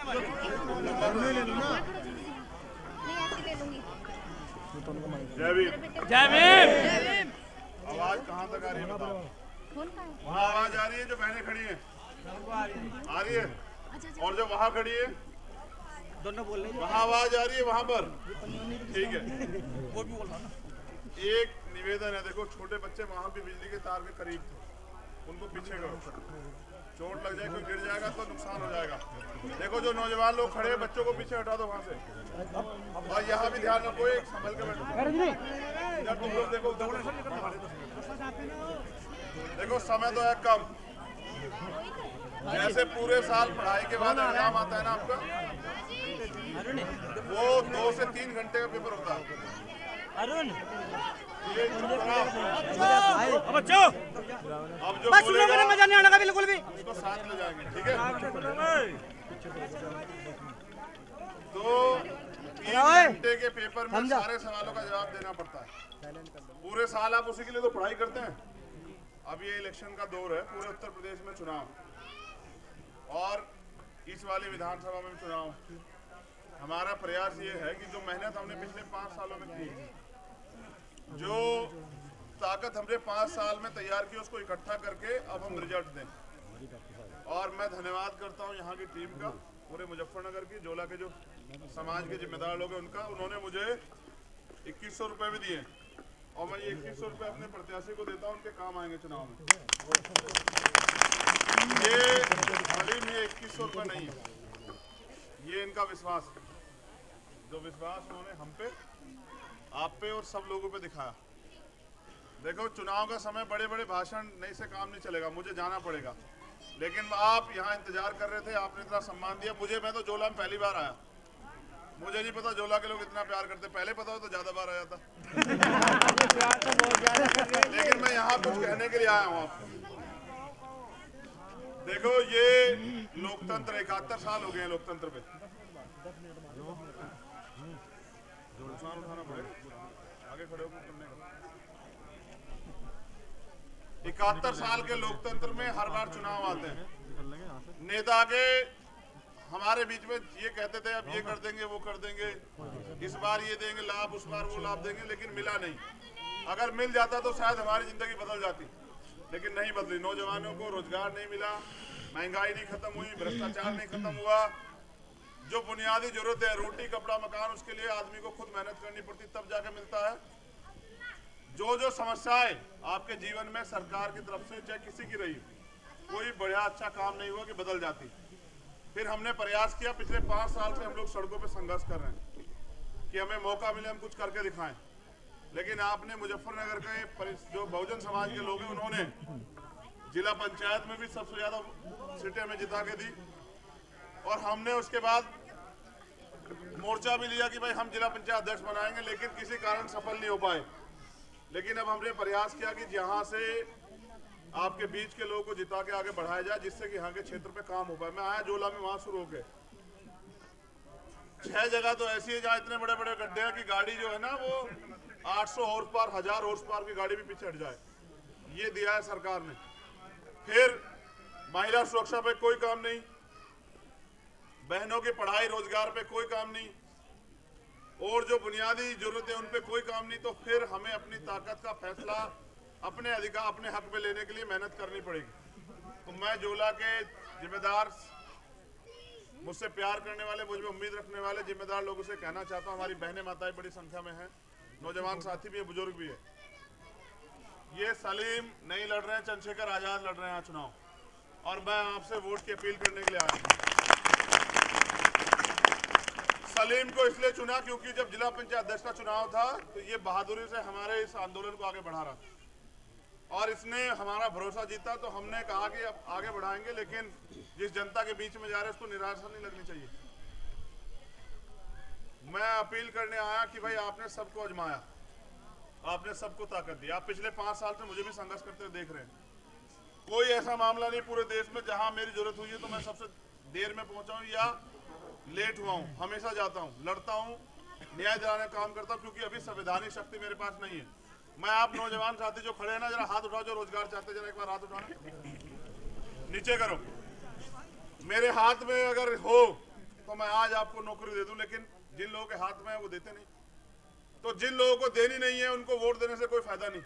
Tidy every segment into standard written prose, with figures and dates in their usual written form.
जय भीम। जय भीम। आवाज कहाँ तक आ रही है बताओ? वहाँ आवाज आ रही है जो बहनें खड़ी हैं? आ रही है। और जो वहाँ खड़ी है दोनों बोल रहे वहाँ आवाज आ रही है वहाँ पर? ठीक है। वो भी बोल रहा ना। एक निवेदन है, देखो छोटे बच्चे वहाँ भी बिजली के तार के करीब थे, उनको पीछे करो। चोट लग जाए, कोई गिर जाएगा तो नुकसान हो जाएगा। देखो जो नौजवान लोग खड़े हैं बच्चों को पीछे हटा दो वहाँ से। और यहाँ भी ध्यान रखो, एक संभल के बैठो। इधर तुम लोग देखो, देखो समय तो है कम। जैसे पूरे साल पढ़ाई के बाद एग्जाम आता है ना आपका, वो 2 से 3 घंटे का पेपर होता है। अरुण बच्चों अब जो बोलेगा मजा नहीं आने बिल्कुल भी, उसको साथ ले जाएंगे, ठीक है? तो 3 घंटे के पेपर में सारे सवालों का जवाब देना पड़ता है। पूरे साल आप उसी के लिए तो पढ़ाई करते हैं। अब ये इलेक्शन का दौर है, पूरे उत्तर प्रदेश में चुनाव और इस वाली विधानसभा में चुनाव। हमारा प्रयास ये है कि जो मेहनत हमने पिछले 5 सालों में की, जो ताकत हमने 5 साल में तैयार की, उसको इकट्ठा करके अब हम रिजल्ट दें। और मैं धन्यवाद करता हूं यहाँ की टीम का, पूरे मुजफ्फरनगर की, जोला के जो समाज के जिम्मेदार लोग हैं उनका। उन्होंने मुझे 2100 रुपये भी दिए और मैं ये 2100 रुपये अपने प्रत्याशी को देता हूँ, उनके काम आएंगे चुनाव में। ये खाली में 2100 रुपये नहीं है, ये इनका विश्वास है, जो विश्वास उन्होंने हम पे, आप पे और सब लोगों पे दिखाया। देखो चुनाव का समय, बड़े बड़े भाषण नहीं से काम नहीं चलेगा, मुझे जाना पड़ेगा। लेकिन आप यहाँ इंतजार कर रहे थे, आपने इतना सम्मान दिया मुझे। मैं तो जोला में पहली बार आया, मुझे नहीं पता जोला के लोग इतना प्यार करते। पहले पता हो तो ज्यादा बार आया था। लेकिन मैं यहाँ कुछ कहने के लिए आया हूँ आपको। देखो ये लोकतंत्र, 71 साल हो गए हैं लोकतंत्र पे। नुकसान उठाना पड़ेगा, आगे खड़े होकर करने का। 71 साल के लोकतंत्र में हर बार चुनाव आते हैं। नेता आगे हमारे बीच में ये कहते थे अब ये कर देंगे, वो कर देंगे, इस बार ये देंगे लाभ, उस बार वो लाभ देंगे, लेकिन मिला नहीं। अगर मिल जाता तो शायद हमारी जिंदगी बदल जाती, लेकिन नहीं बदली। नौजवानों को रोजगार नहीं मिला, महंगाई नहीं खत्म हुई, भ्रष्टाचार नहीं खत्म हुआ। जो बुनियादी जरूरत है, रोटी कपड़ा मकान, उसके लिए आदमी को खुद मेहनत करनी पड़ती, तब जाके मिलता है। जो जो समस्याएं आपके जीवन में सरकार की तरफ से चाहे किसी की रही, कोई बढ़िया अच्छा काम नहीं हुआ कि बदल जाती। फिर हमने प्रयास किया, पिछले 5 साल से हम लोग सड़कों पे संघर्ष कर रहे हैं कि हमें मौका मिले, हम कुछ करके दिखाएं। लेकिन आपने मुजफ्फरनगर के जो बहुजन समाज के लोग हैं, उन्होंने जिला पंचायत में भी सबसे ज्यादा सीटें हमें जिता के दी। और हमने उसके बाद मोर्चा भी लिया कि भाई हम जिला पंचायत अध्यक्ष बनाएंगे, लेकिन किसी कारण सफल नहीं हो पाए। लेकिन अब हमने प्रयास किया कि जहां से आपके बीच के लोगों को जिता के आगे बढ़ाया जाए, जिससे कि यहाँ के क्षेत्र पे काम हो पाए। मैं आया जोला में, वहां शुरू हो गए 6 जगह तो ऐसी है जहाँ इतने बड़े बड़े गड्ढे हैं कि गाड़ी जो है ना वो 800 हॉर्स पावर, 1000 हॉर्स पावर की गाड़ी भी पीछे हट जाए। ये दिया है सरकार ने। फिर महिला सुरक्षा पे कोई काम नहीं, बहनों की पढ़ाई रोजगार पे कोई काम नहीं, और जो बुनियादी जरूरतें उन पे कोई काम नहीं। तो फिर हमें अपनी ताकत का फैसला अपने अधिकार, अपने हक में लेने के लिए मेहनत करनी पड़ेगी। तो मैं जोला के जिम्मेदार, मुझसे प्यार करने वाले, मुझ में उम्मीद रखने वाले जिम्मेदार लोगों से कहना चाहता हूँ, हमारी बहनें माताएं बड़ी संख्या में हैं, नौजवान साथी भी है, बुजुर्ग भी है। ये सलीम नहीं लड़ रहे हैं, चंद्रशेखर आजाद लड़ रहे हैं चुनाव, और मैं आपसे वोट की अपील करने के लिए आया हूँ। सलीम को इसलिए चुना क्योंकि जब जिला पंचायत अध्यक्ष का चुनाव था तो ये बहादुरी से हमारे इस आंदोलन को आगे बढ़ा रहा था, और इसने हमारा भरोसा जीता। तो हमने कहा कि अब आगे बढ़ाएंगे, लेकिन जिस जनता के बीच में जा रहे हैं उसको निराशा नहीं लगनी चाहिए। मैं अपील करने आया कि भाई आपने सबको आजमाया, आपने सबको ताकत दी। आप पिछले 5 साल से मुझे भी संघर्ष करते हुए देख रहे हैं। कोई ऐसा मामला नहीं पूरे देश में जहां मेरी जरूरत हुई है तो मैं सबसे देर में पहुंचा हूं या लेट हुआ हूं। हमेशा जाता हूं, लड़ता हूं, न्याय दिलाने का काम करता हूं, क्योंकि अभी संवैधानिक शक्ति मेरे पास नहीं है। मैं आप नौजवान साथी जो खड़े हैं ना, जरा हाथ उठाओ, जो रोजगार चाहते हैं, जरा एक बार हाथ उठाना, नीचे करो। मेरे हाथ में अगर हो तो मैं आज आपको नौकरी दे दूं, लेकिन जिन लोगों के हाथ में है वो देते नहीं। तो जिन लोगों को देनी नहीं है उनको वोट देने से कोई फायदा नहीं।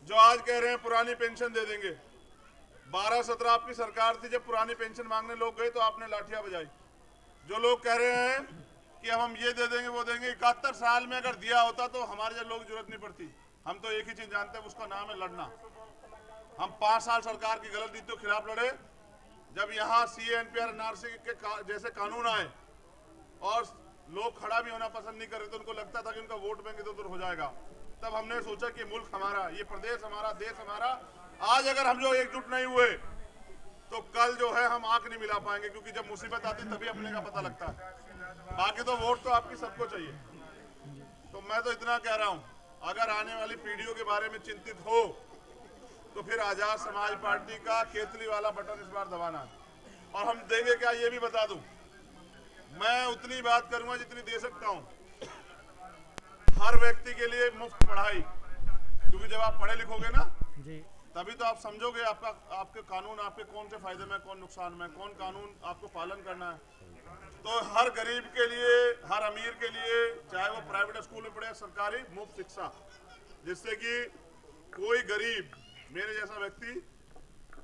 जो आज कह रहे हैं पुरानी पेंशन दे देंगे, 12-17 आपकी सरकार थी, जब पुरानी पेंशन मांगने लोग गए तो आपने लाठियां बजाई। जो लोग कह रहे हैं कि हम ये दे देंगे वो देंगे, 71 साल में अगर दिया होता तो हमारे जब लोग जरूरत नहीं पड़ती। हम तो एक ही चीज जानते हैं, उसका नाम है लड़ना। हम 5 साल सरकार की गलत नीतियों के खिलाफ लड़े। जब यहाँ CA NPR NRC के जैसे कानून आए और लोग खड़ा भी होना पसंद नहीं कर रहे, तो उनको लगता था कि उनका वोट बैंक इधर उधर हो जाएगा, तब हमने सोचा कि मुल्क हमारा, ये प्रदेश हमारा, देश हमारा। आज अगर हम लोग एकजुट नहीं हुए तो कल जो है हम आंख नहीं मिला पाएंगे, क्योंकि जब मुसीबत आती तभी अपने का पता लगता है। बाकी तो वोट तो आपकी सबको चाहिए। तो मैं तो इतना कह रहा हूं, अगर आने वाली पीढ़ियों के बारे में चिंतित हो तो फिर आजाद समाज पार्टी का केतली वाला बटन इस बार दबाना है। और हम देंगे क्या, ये भी बता दूं, मैं उतनी बात करूंगा जितनी दे सकता हूं। हर व्यक्ति के लिए मुफ्त पढ़ाई, क्योंकि जब आप पढ़े लिखोगे ना जी, तभी तो आप समझोगे आपके कानून आपके कौन से फायदे में, कौन नुकसान में, कौन कानून आपको पालन करना है। तो हर गरीब के लिए, हर अमीर के लिए, चाहे वो प्राइवेट स्कूल में पढ़े, सरकारी, मुफ्त शिक्षा, जिससे कि कोई गरीब मेरे जैसा व्यक्ति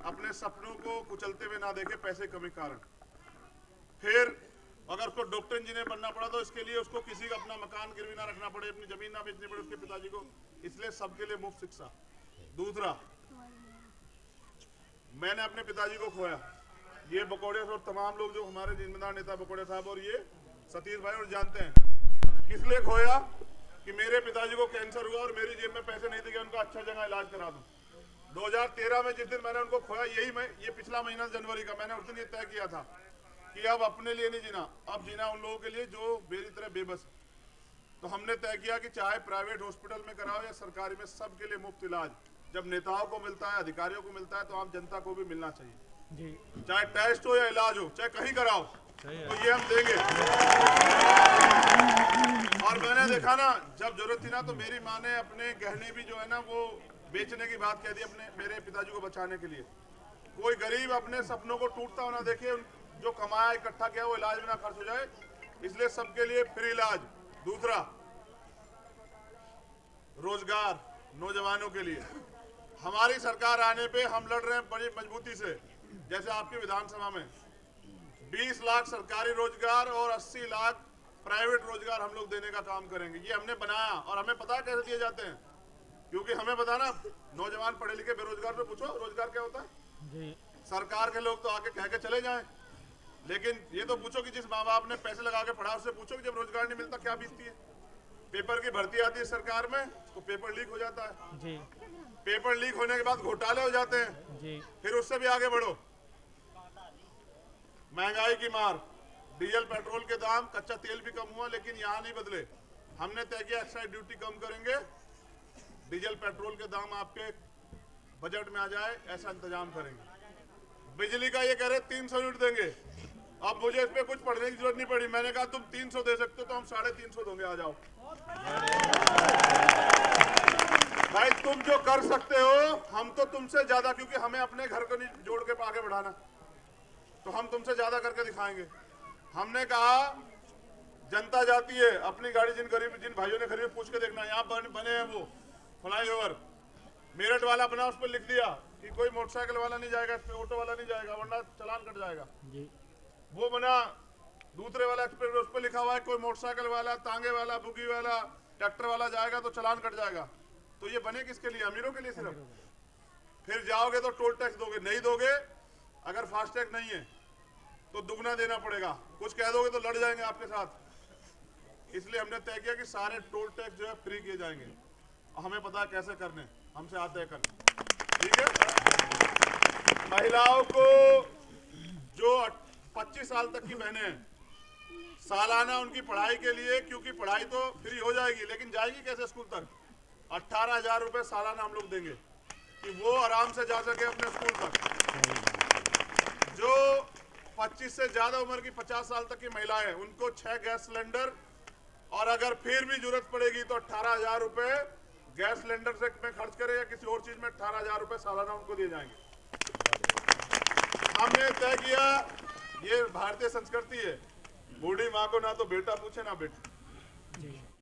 अपने सपनों को कुचलते हुए ना देखे पैसे कमी कारण। फिर अगर उसको डॉक्टर इंजीनियर बनना पड़ा तो इसके लिए उसको किसी का अपना मकान गिरवी ना रखना पड़े, अपनी जमीन ना बेचनी पड़े उसके पिताजी को, इसलिए सबके लिए मुफ्त शिक्षा। दूसरा, मैंने अपने पिताजी को खोया। ये बकौड़े और तमाम लोग जो हमारे जिम्मेदार नेता बकौड़े साहब और ये सतीश भाई और जानते हैं किस लिए खोया, कि मेरे पिताजी को कैंसर हुआ और मेरी जेब में पैसे नहीं थे कि उनका अच्छा जगह इलाज करा दूं। 2013 में जिस दिन मैंने उनको खोया, ये पिछला महीना जनवरी का, मैंने उस दिन ये तय किया था कि अब अपने लिए नहीं जीना, अब जीना उन लोगों के लिए जो मेरी तरह बेबस। तो हमने तय किया कि चाहे प्राइवेट हॉस्पिटल में कराओ या सरकारी में, सबके लिए मुफ्त इलाज। जब नेताओं को मिलता है, अधिकारियों को मिलता है, तो आम जनता को भी मिलना चाहिए जी। चाहे टेस्ट हो या इलाज हो, चाहे कहीं कराओ, तो ये हम देंगे। और मैंने देखा ना, जब जरूरत थी ना, तो मेरी माँ ने अपने गहने भी जो है ना वो बेचने की बात कह दी अपने मेरे पिताजी को बचाने के लिए। कोई गरीब अपने सपनों को टूटता होना देखे, जो कमाया इकट्ठा किया वो इलाज में ना खर्च हो जाए, इसलिए सबके लिए फ्री इलाज। दूसरा, रोजगार नौजवानों के लिए। हमारी सरकार आने पे हम लड़ रहे हैं बड़ी मजबूती से, जैसे आपकी विधानसभा में 20 लाख सरकारी रोजगार और 80 लाख प्राइवेट रोजगार हम लोग देने का काम करेंगे। ये हमने बनाया और हमें पता है कैसे दिए जाते हैं, क्योंकि हमें पता ना, नौजवान पढ़े लिखे बेरोजगार से पूछो रोजगार क्या होता है जी। सरकार के लोग तो आके कह के चले जाएं, लेकिन ये तो पूछो कि जिस माँ बाप ने पैसे लगा के पढ़ा उससे पूछो कि जब रोजगार नहीं मिलता क्या बीतती है। पेपर की भर्ती आती है सरकार में तो पेपर लीक हो जाता है जी। पेपर लीक होने के बाद घोटाले हो जाते हैं जी। फिर उससे भी आगे बढ़ो, महंगाई की मार, डीजल पेट्रोल के दाम, कच्चा तेल भी कम हुआ, लेकिन यहाँ नहीं बदले। हमने तय किया एक्साइज ड्यूटी कम करेंगे, डीजल पेट्रोल के दाम आपके बजट में आ जाए, ऐसा इंतजाम करेंगे। बिजली का ये कह रहे 300 यूनिट देंगे, अब मुझे इस पे कुछ पढ़ने की जरूरत नहीं पड़ी। मैंने कहा तुम 300 दे सकते हो तो हम 350 दोगे, आ जाओ भाई, तुम जो कर सकते हो हम तो तुमसे ज्यादा, क्योंकि हमें अपने घर को नहीं जोड़ के आगे बढ़ाना, तो हम तुमसे ज्यादा करके दिखाएंगे। हमने कहा जनता जाती है अपनी गाड़ी, जिन भाइयों ने खरीदी पूछ के देखना, यहाँ बने हैं वो फ्लाईओवर, मेरठ वाला बना, उस पर लिख दिया कि कोई मोटरसाइकिल वाला नहीं जाएगा, ऑटो वाला नहीं जाएगा वरना चालान कट जाएगा जी। वो बना दूसरे वाला एक्सप्रेस, उस पर लिखा हुआ है कोई मोटरसाइकिल वाला, तांगे वाला, बुगी वाला, ट्रैक्टर वाला जाएगा तो चालान कट जाएगा। तो ये बने किसके लिए? अमीरों के लिए सिर्फ। फिर जाओगे तो टोल टैक्स दोगे, नहीं दोगे अगर फास्टैग नहीं है तो दुगना देना पड़ेगा, कुछ कह दोगे तो लड़ जाएंगे आपके साथ। इसलिए हमने तय किया कि सारे टोल टैक्स जो है फ्री किए जाएंगे, हमें पता है कैसे करने, हमसे आते हैं करने, ठीक है। महिलाओं को जो 25 साल तक की बहनें हैं, सालाना उनकी पढ़ाई के लिए, क्योंकि पढ़ाई तो फ्री हो जाएगी लेकिन जाएगी कैसे स्कूल तक, 18,000 रुपए सालाना हम लोग देंगे कि वो आराम से जा सके अपने स्कूल तक। जो 25 से ज्यादा उम्र की 50 साल तक की महिलाएं हैं उनको 6 गैस सिलेंडर, और अगर फिर भी जरूरत पड़ेगी तो 18,000 रुपए गैस सिलेंडर से में खर्च करें या किसी और चीज में 18,000 रुपए सालाना उनको दिए जाएंगे। हमने तय किया, ये भारतीय संस्कृति है, बूढ़ी माँ को ना तो बेटा पूछे ना बेटी।